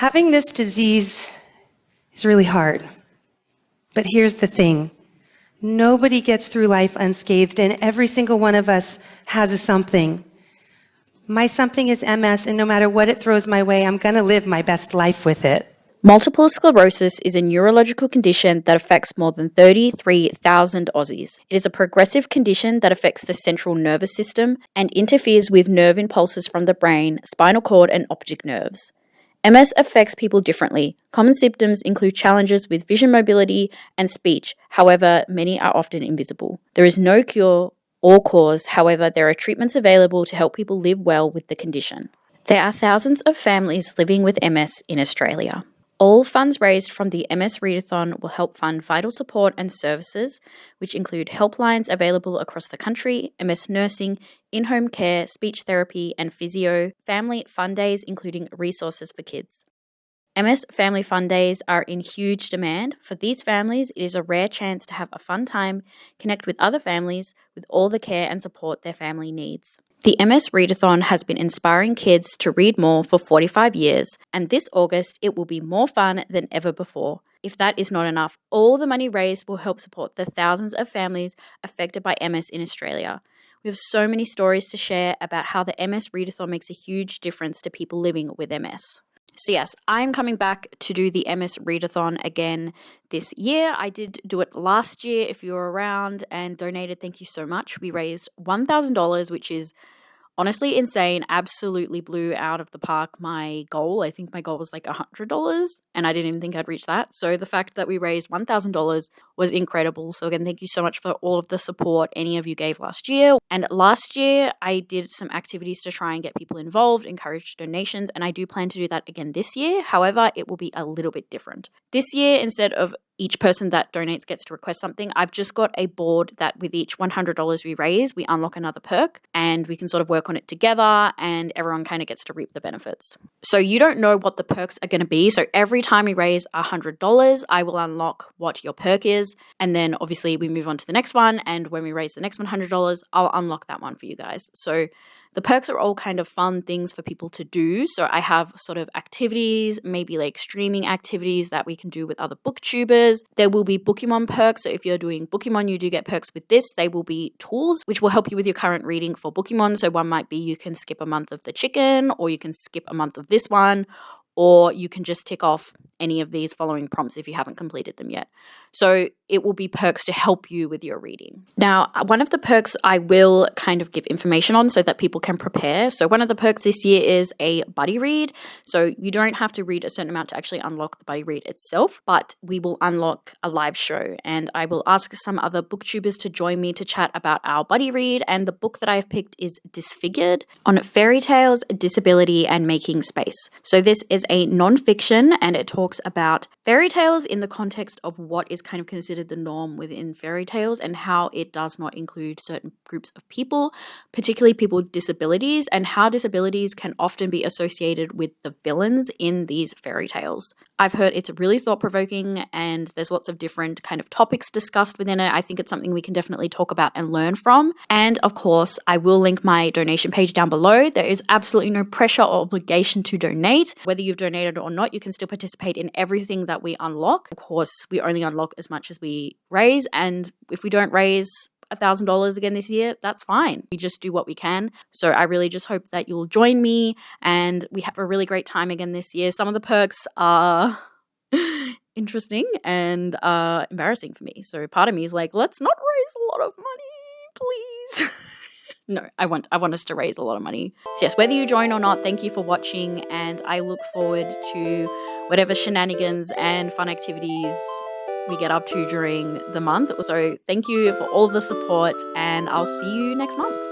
Having this disease is really hard. But here's the thing. Nobody gets through life unscathed, and every single one of us has a something. My something is MS, and no matter what it throws my way, I'm going to live my best life with it. Multiple sclerosis is a neurological condition that affects more than 33,000 Aussies. It is a progressive condition that affects the central nervous system and interferes with nerve impulses from the brain, spinal cord, and optic nerves. MS affects people differently. Common symptoms include challenges with vision mobility and speech. However, many are often invisible. There is no cure or cause. However, there are treatments available to help people live well with the condition. There are thousands of families living with MS in Australia. All funds raised from the MS Readathon will help fund vital support and services, which include helplines available across the country, MS nursing, in-home care, speech therapy, and physio, family fun days including resources for kids. MS Family Fun Days are in huge demand. For these families, it is a rare chance to have a fun time, connect with other families with all the care and support their family needs. The MS Readathon has been inspiring kids to read more for 45 years, and this August it will be more fun than ever before. If that is not enough, all the money raised will help support the thousands of families affected by MS in Australia. We have so many stories to share about how the MS Readathon makes a huge difference to people living with MS. So yes, I'm coming back to do the MS Readathon again this year. I did do it last year. If you were around and donated, thank you so much. We raised $1,000, which is honestly insane. Absolutely blew out of the park my goal. I think my goal was like $100, and I didn't even think I'd reach that. So the fact that we raised $1,000 was incredible. So again, thank you so much for all of the support any of you gave last year. And last year, I did some activities to try and get people involved, encourage donations, and I do plan to do that again this year. However, it will be a little bit different. This year, instead of each person that donates gets to request something, I've just got a board that with each $100 we raise, we unlock another perk and we can sort of work on it together and everyone kind of gets to reap the benefits. So you don't know what the perks are going to be. So every time we raise $100, I will unlock what your perk is. And then obviously we move on to the next one. And when we raise the next $100, I'll unlock that one for you guys. So the perks are all kind of fun things for people to do. So I have sort of activities, maybe like streaming activities that we can do with other booktubers. There will be Bookymon perks. So if you're doing Bookymon, you do get perks with this. They will be tools which will help you with your current reading for Bookymon. So one might be you can skip a month of the chicken, or you can skip a month of this one, or you can just tick off any of these following prompts if you haven't completed them yet. So it will be perks to help you with your reading. Now, one of the perks I will kind of give information on so that people can prepare. So one of the perks this year is a buddy read. So you don't have to read a certain amount to actually unlock the buddy read itself, but we will unlock a live show and I will ask some other booktubers to join me to chat about our buddy read. And the book that I've picked is Disfigured on fairy tales, disability, and making space. So this is a non-fiction and it talks about fairy tales in the context of what is kind of considered the norm within fairy tales and how it does not include certain groups of people, particularly people with disabilities, and how disabilities can often be associated with the villains in these fairy tales. I've heard it's really thought-provoking and there's lots of different kind of topics discussed within it. I think it's something we can definitely talk about and learn from. And of course, I will link my donation page down below. There is absolutely no pressure or obligation to donate. Whether you've donated or not, you can still participate in everything that we unlock. Of course, we only unlock as much as we raise, and if we don't raise $1,000 again this year, that's fine. We just do what we can. So I really just hope that you'll join me and we have a really great time again this year. Some of the perks are interesting and embarrassing for me. So part of me is like, let's not raise a lot of money, please. No, I want us to raise a lot of money. So yes, whether you join or not, thank you for watching and I look forward to whatever shenanigans and fun activities we get up to during the month. So thank you for all the support and I'll see you next month.